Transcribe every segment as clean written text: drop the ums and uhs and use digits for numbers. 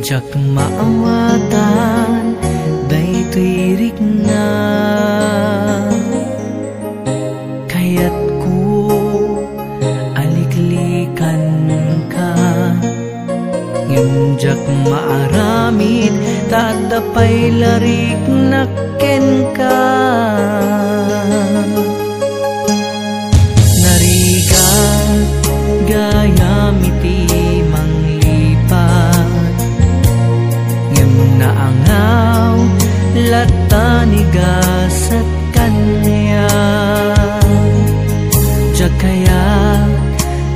jak maawatan daytoy rikna kaya't ko aliklikan ka ngimjak maaramid tadapay larik nakken ka narigat gayamiti naangaw latanigasat kanya jakaya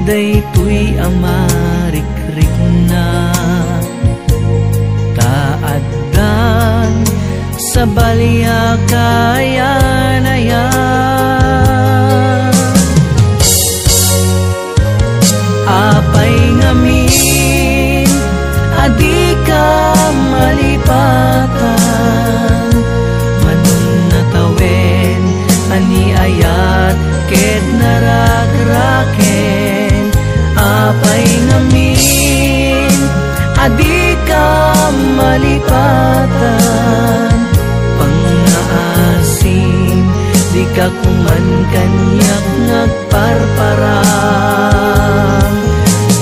daytoy amarikrik na taaddan sa balya kayanaya apay ngamin adi ka malipatan manun natawen ani ayat ket naragraken apay ngamin, adi ka malipatan. Pangaasim, di ka kuman kanyak nagparparang.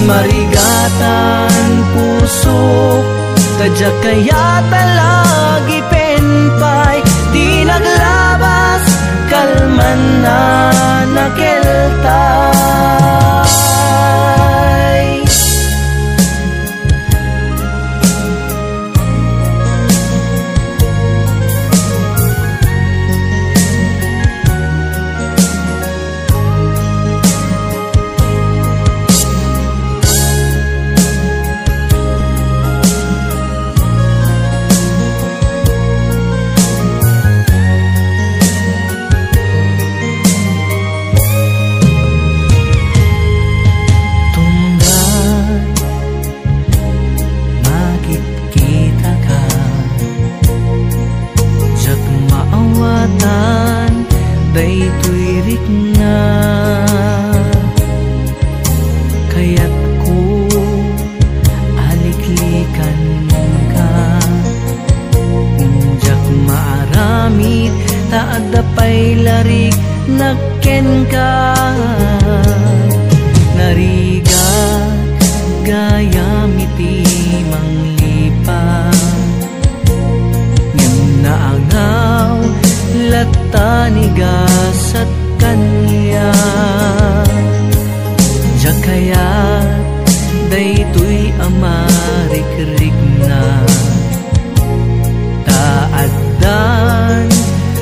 Marigatan puso, tadya kaya talagi penpay. Di naglabas, kalman na nakeltay. Nakken ka narigat gayamiti manglipan ngem naangaw latanigasat kanya jakayat daytoy amarikrik na taaddan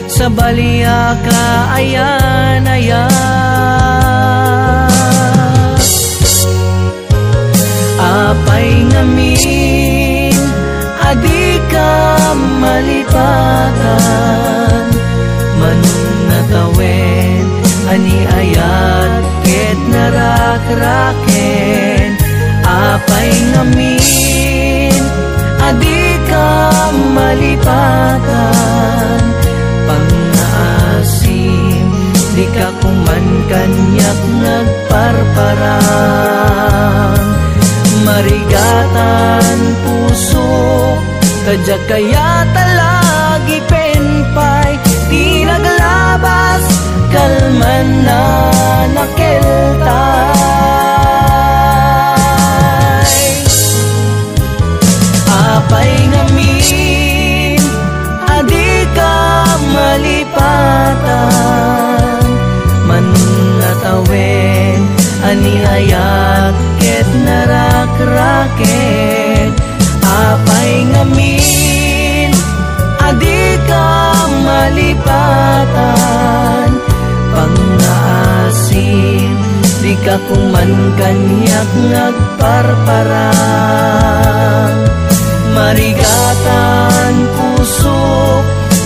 sa baliya ka ayan-ayan. Apay ngamin, adi ka malipatan. Manong natawen, ani ayat ket narak-raken. Apay ngamin, adi ka malipatan. Pangaasim, di ka kuman kanyak nagparparang. Marigatan puso, tadya kaya talagi penpay. Di naglabas, kalman na nakeltay. Apay ngamin, adi ka malipatan. Manatawen, aniayat ket narak-raket. Apay ngamin, adi ka malipatan. Pangaasim, di ka kuman kanyak nagparparang. Marigatan puso,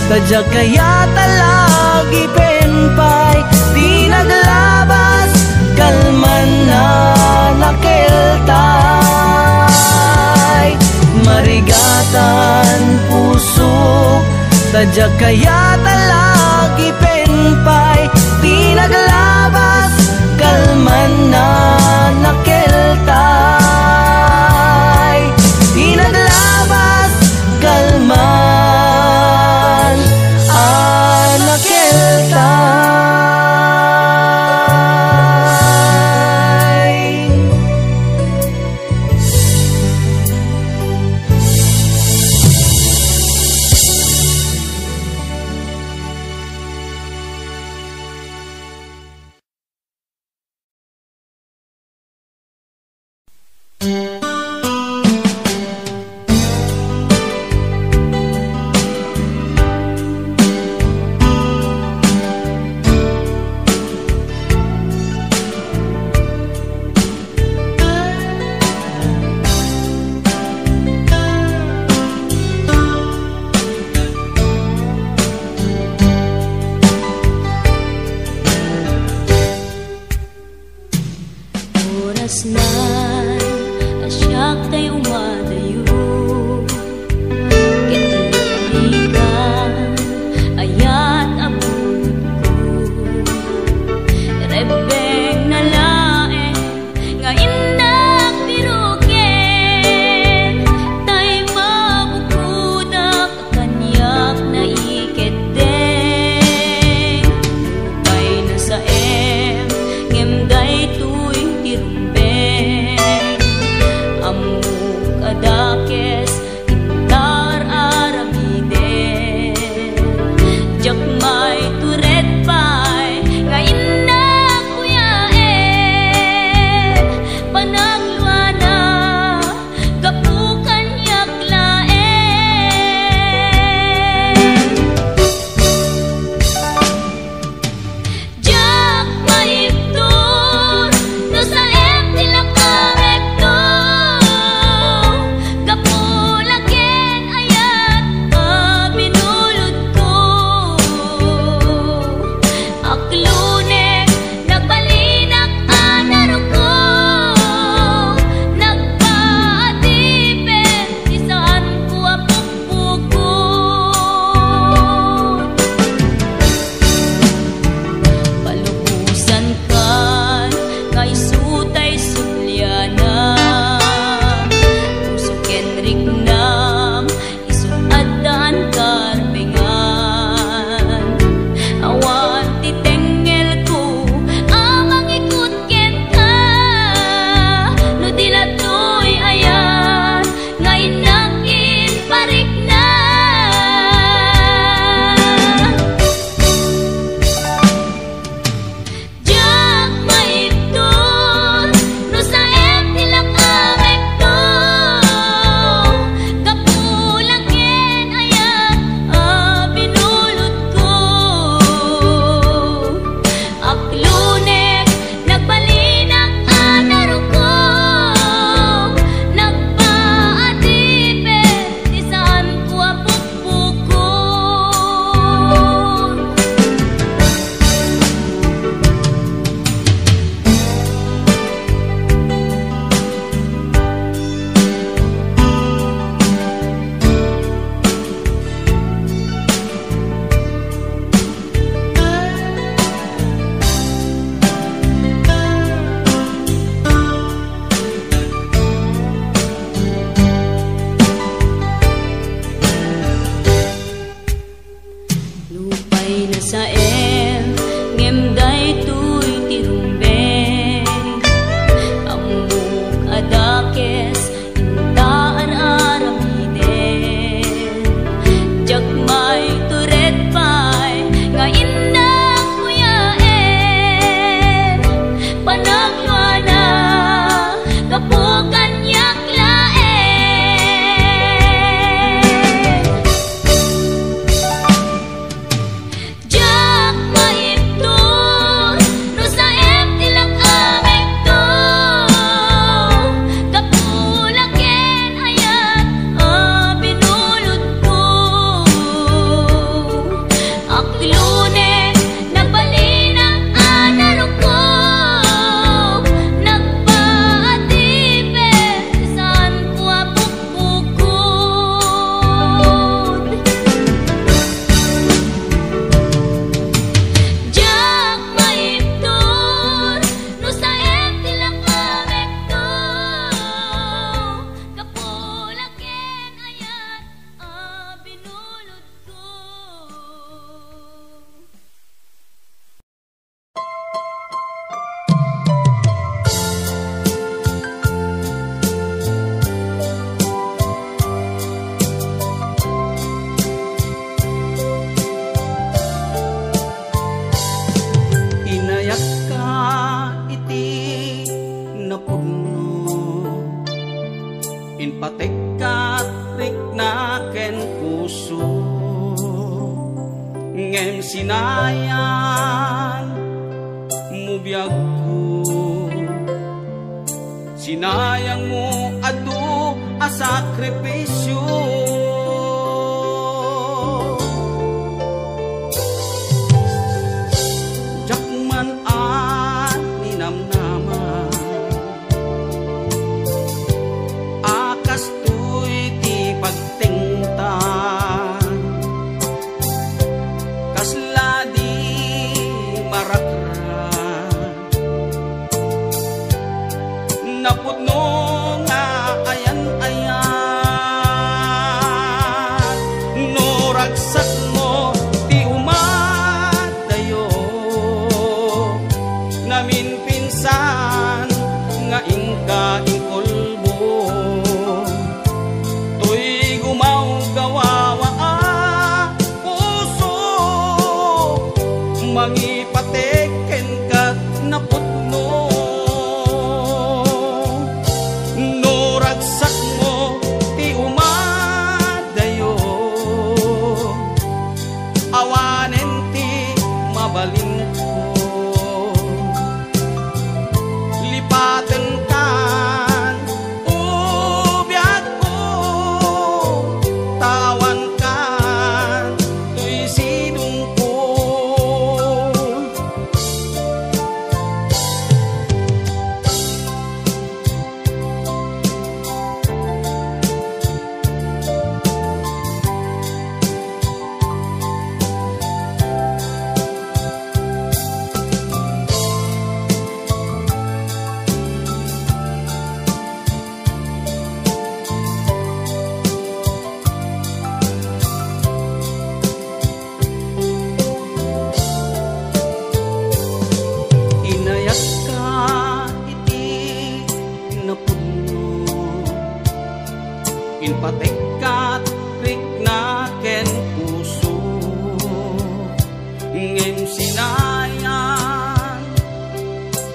tadya kaya talagi penpay. Di naglabas, kalman na nakeltay. Marigatan puso, tadya kaya talagi penpay. Di naglabas, kalman na nakeltay. Di naglabas, kalman nakeltay. Rebeng na lae nga inda sinayan mo biyag ko, sinayang mo adu a sakripisyo. Jakman an ninamnaman, akas tuy ti pagtingtan, kasla di marakran, napudno nga ayan-ayan, no ragsak mo ti umadayo, namin pinsan nga ingka ingkolbo, tuy gumaw gawawa puso, mangipateken kat napudno. Mabalin ko, lipaten kan ubiyag ko, tawan kan tuy sidong ko. Inpatekat riknaken puso, ngem sinayan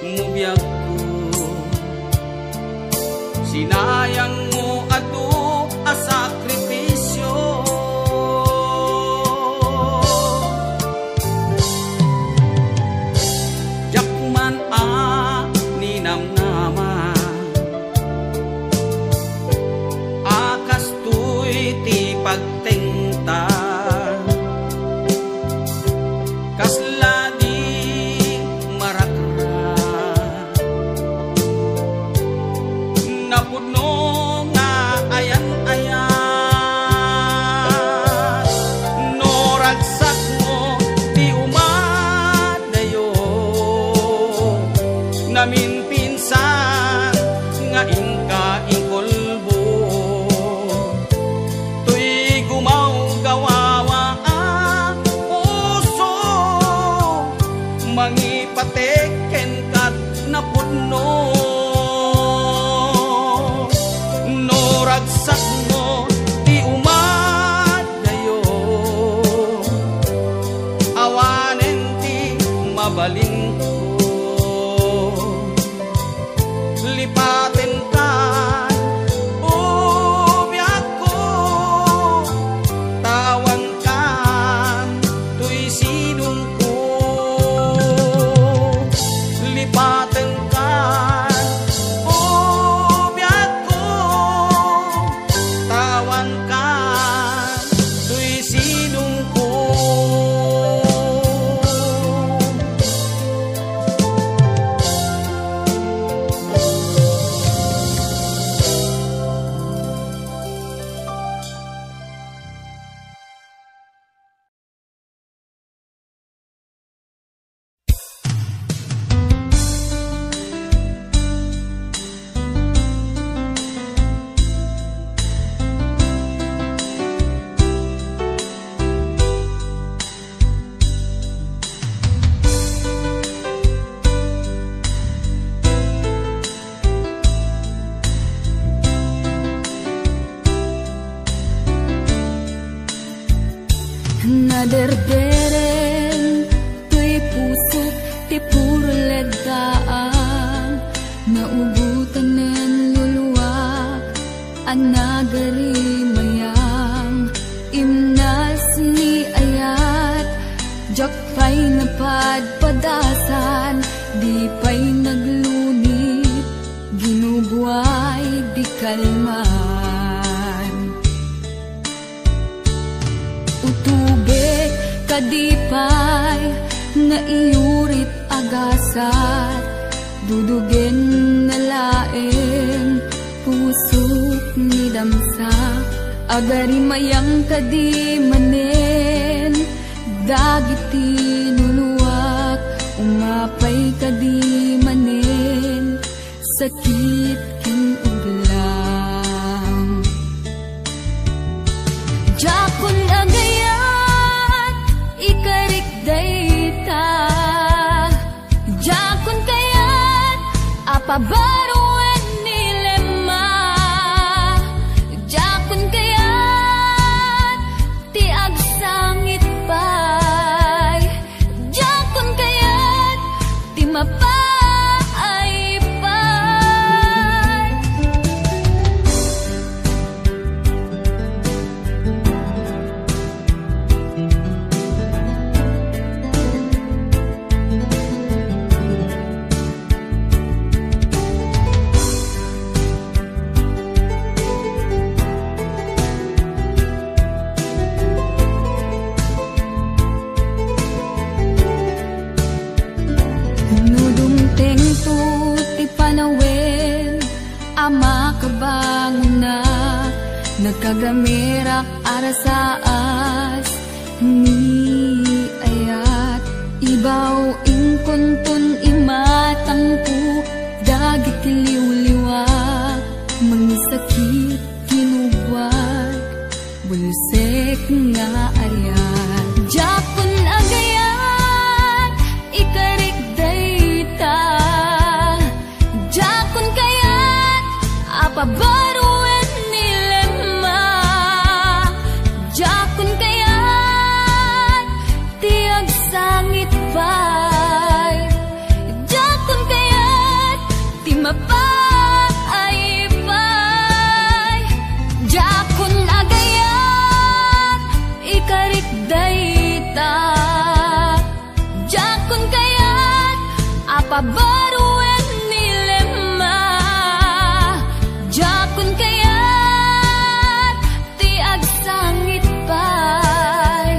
mo biyag ko, sinayang mo adu a sakripisyo. Jakman a ninamnaman, ti pagtingtan, kasla di marakran, napudno nga ayan-ayan, no ragsak mo ti umadayo, namin pinsan nga ingka ingkolbo, mangipateken kat napudno. No ragsak mo ti umadayo, awanen ti mabalin ko, lipaten kan ubiyag ko, tawan kan tuy sidong ko. Lipaten kan ubiyag ko, tawan kan tuy sidong ko. Naderderen tuy pusok ti puro ledaan, naubutan nen luluwak anagari mayang imnas ni ayat jak padpadasan, di pa'y naglunit, ginubuhay di kalman. Utubek kadipay, nga iyurit agasat, dudugen na laeng, pusok ni damsak, agari mayang kadi manen, dagiti nuluwak, umapay kadi manen, sakit kin uglang. Jakun agayat, ikarik dayta, jakun kayat, apabaruan nilema, jakun kayat, ti agsangit pay, jakun kayat, ti mapay pay. Nudumteng to ti panawin, ama kabangon na, nagkagamirak arasaas, ni ayat, ibaw ingkuntun imatangku, dagit liw-liwa, mangisakit kinubwag, bulusek nga ayat. Jakun agayat, ikarik dayta, jakun kayat, apabaruan nilema, jakun kayat, ti agsangit pay, jakun kayat, ti mapay pay. Jakun agayat, ikarik dayta, jakun kayat, apabaruan nilema, jakun kayat, ti agsangit pay,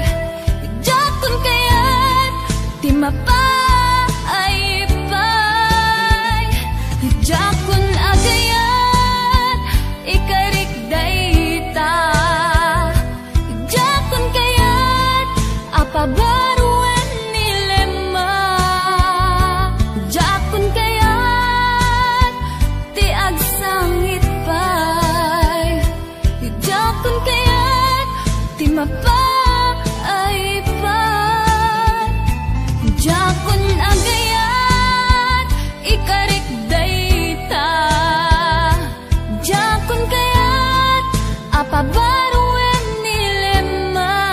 jakun kayat, ti mapay pay. Jakun agayat, ikarik dayta, jakun kayat, apabaruan nilema, jakun kayat, ti agsangit pay, jakun kayat, ti mapay pay. Jakun agayat, ikarik dayta, jakun kayat, apabaruan nilema,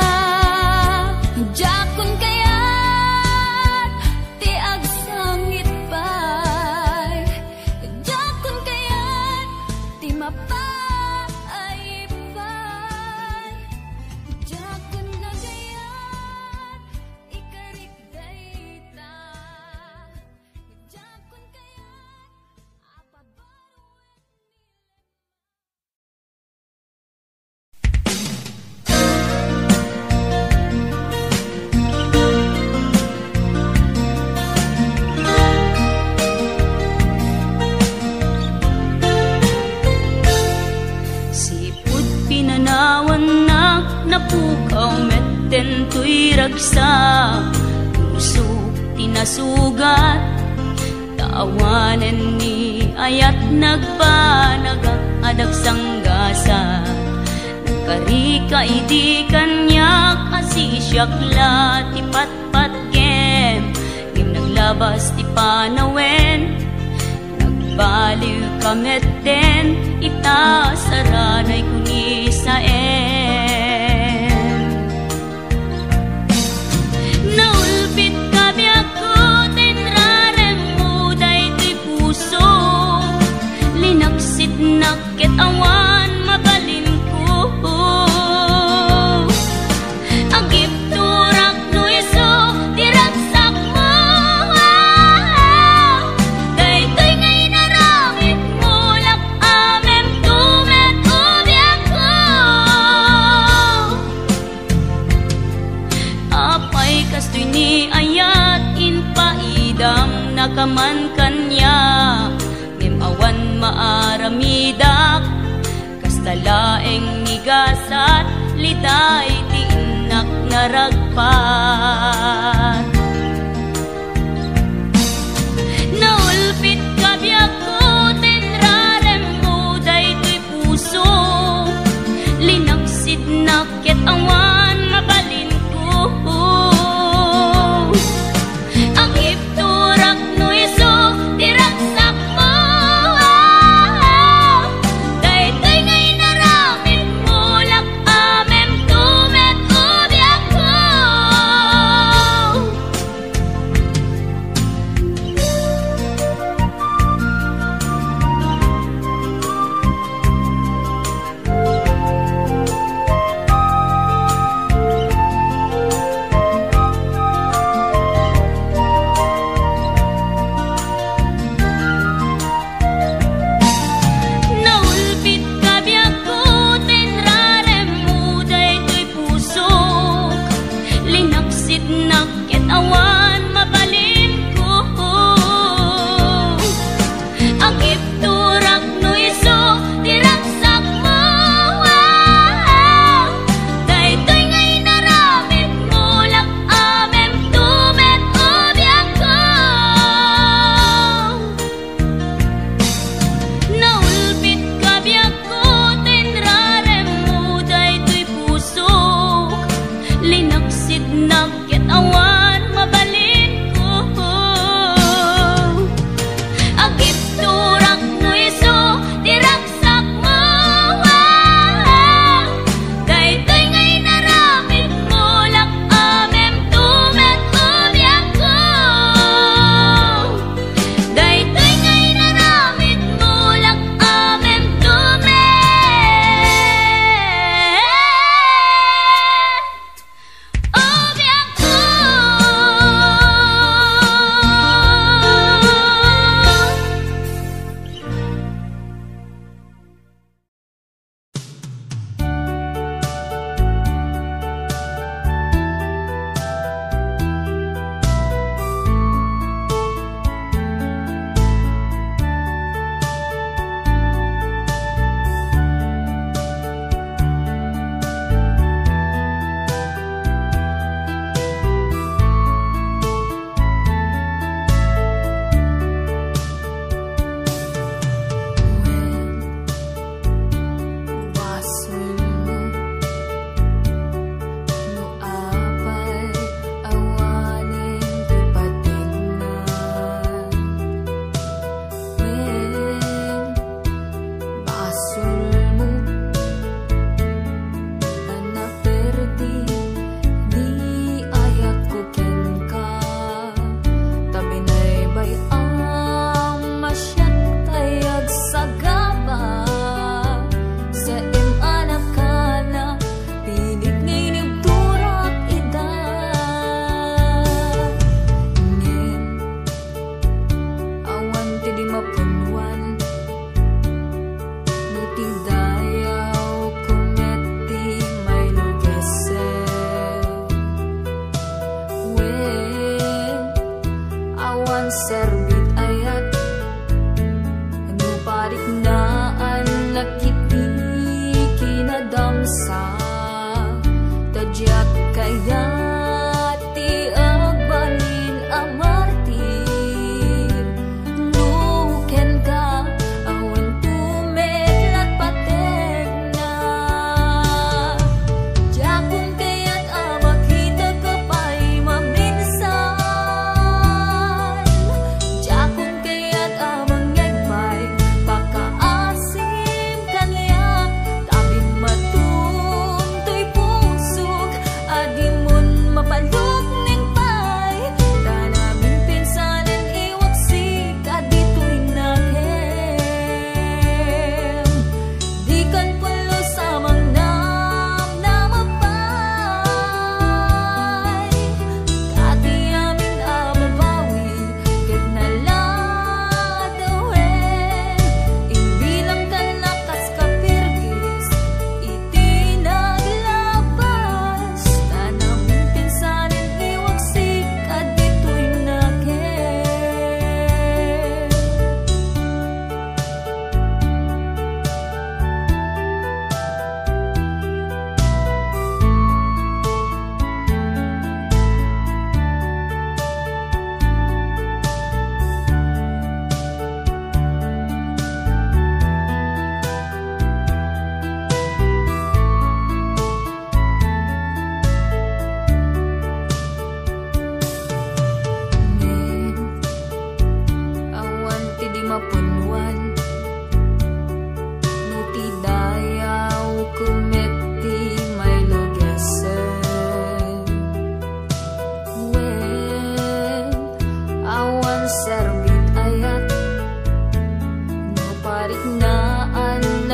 jakun kayat, ti agsangit pay, jakun kayat, ti mapay pay. Jakun agayat, ikarik dayta, jakun kayat, apabaruan. Sipud pinanawan napukaw metten tuy ragsa, pusok tinasugat, taawanan ni ayat nagpanagak adag sanggasa, nagkarika idi kanyak asisyakla ti patpat kem, ngim naglabas ti panawen, nagbaliw kametten, itasaranay kuni sa naulpit kabiyak ko, tenrarem mo day ti puso, linaksit nakit awan mabalin ko, agip turak no iso, tiragsak mo liday ti inak naragpat. Naulpit ka biyak ko tenrarem mo daytoy puso, linaksid naket awan mabalin ko. Ang ipturak no iso tiraksak mo, daytoy ngay naramit mo lak amem tumet ubiyak ko.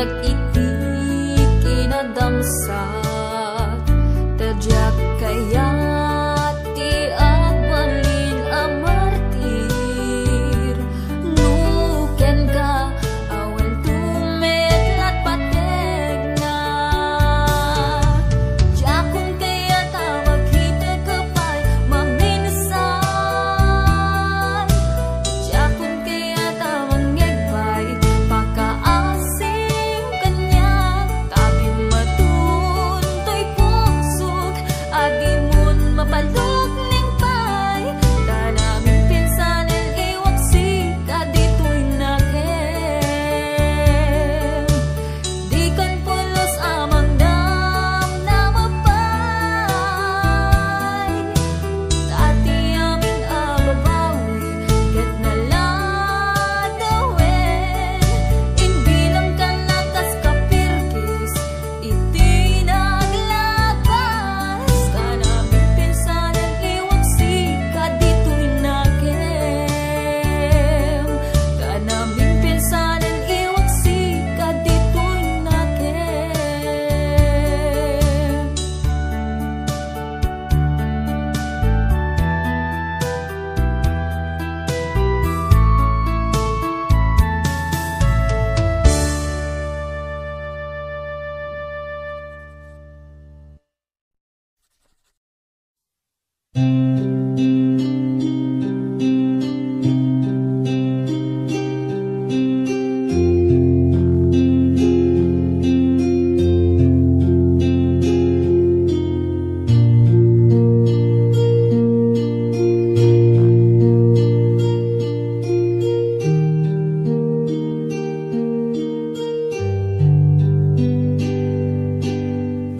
nag-itik kinadamsa tadyak kaya ti agbalin amartir nuken ka awal tumetlat pateg na jakon kaya tawag hita kapay maminsan jakon kaya tawag ngegbay pakaasing kanya tabi matuntoy pusog adimun mapalok ning pay danaming pinsanen iwaksi kaditoy nakem di kan pulos amang dam na mapay tati aming ababawi ket naladawen inbilang ka nakas kapirkis iti naglabas kanaming pinsanen iwaksi kaditoy nakem kanaming pinsanen iwaksi kaditoy nakem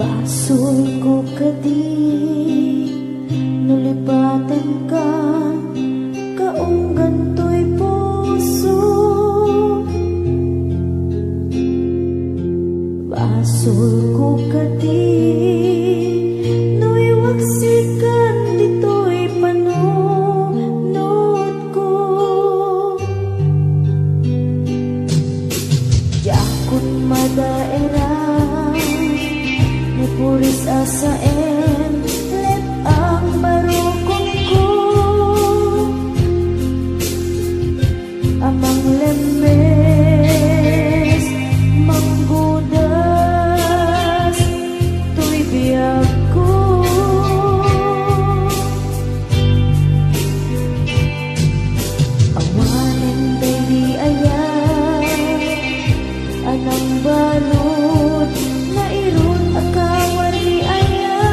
Basul ko kadi nulipatan ka kaunggan to'y puso basul ko kadi nuiwaksikan dito'y panunod ko yakot madaera puris asaen let ang barukong ko amang lembes manggudas tuy biag ko awanen baby ayah anang balot na irun akawan ni ayah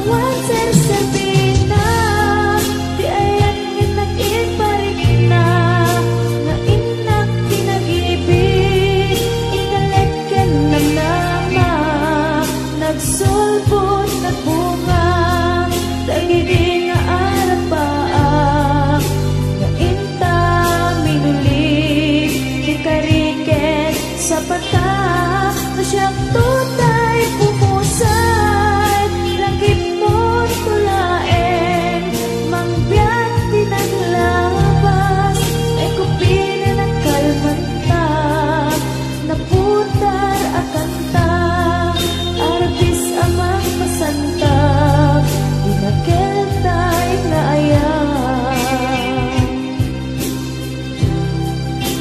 awan Sabina, di ayan inak iparik na, nga inak pinag-ibig, ikalekyan ng nama, nagsulpot na bunga, dagidi nga arapaa, nga inta minulig, di kariket sa pata, na siyang tutay pumusay, langit mo tulaen, mangbiyak pinaglabas, ay kupina ng kalmanta, naputar at kanta, arbis amang pasanta, dinakeltay na ayan.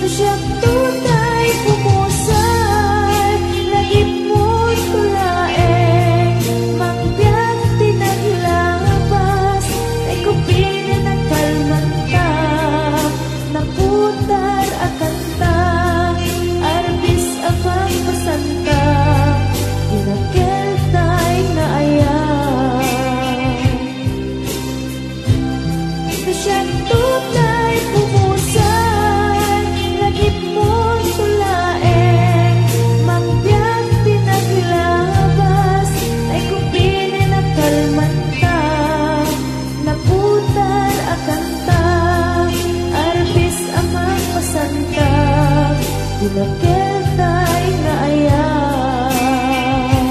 Na siyang tutay pumusay, lagip mo tulaen, mangbiyak pinaglabas, ay kupina ng kalmanta, naputar at kanta, arbis amang pasanta, dinakeltay na ayan. Na siyang tutay pumusay, lagip mo tulaen, mangbiyak pinaglabas, ay kupina ng kalmanta, naputar at kanta, arbis amang pasanta, dinakeltay na ayan.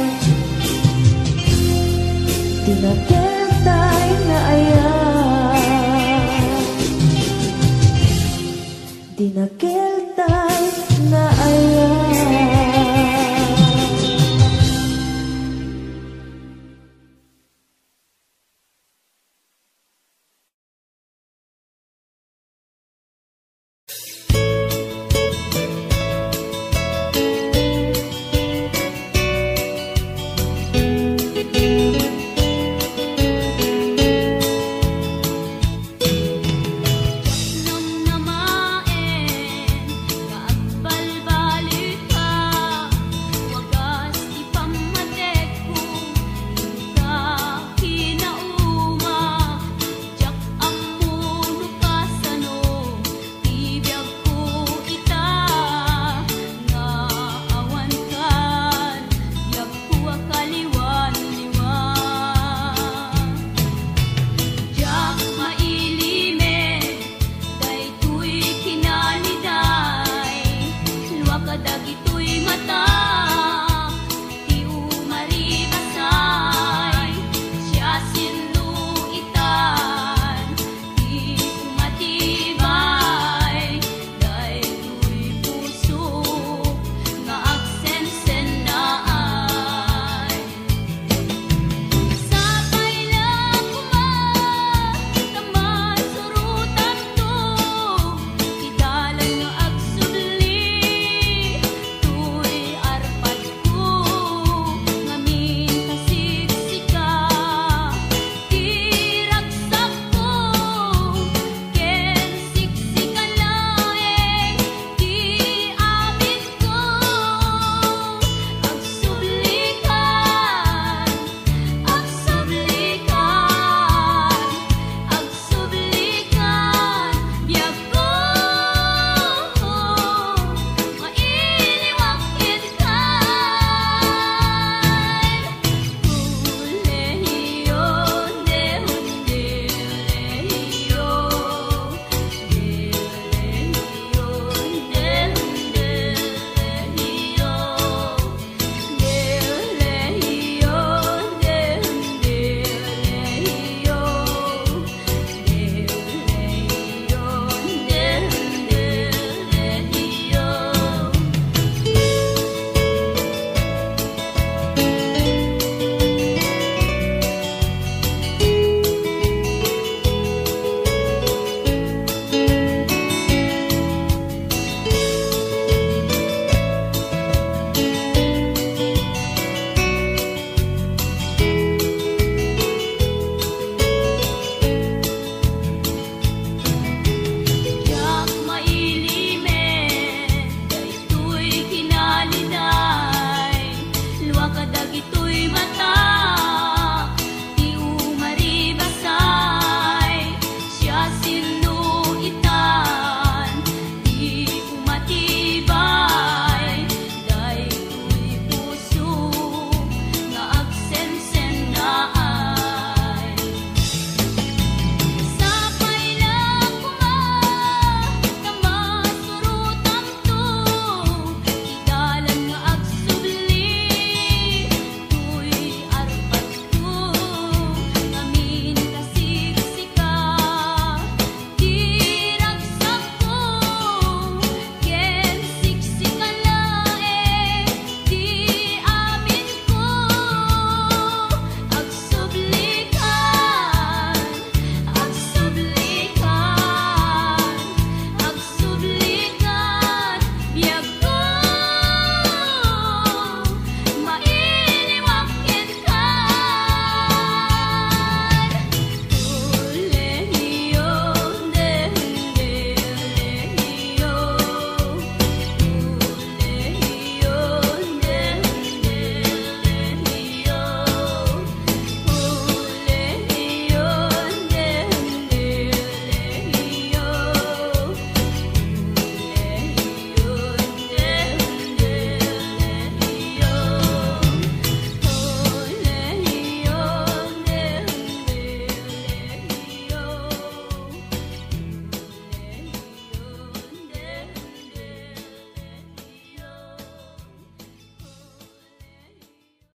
Dinakeltay na ayan. Dinakeltay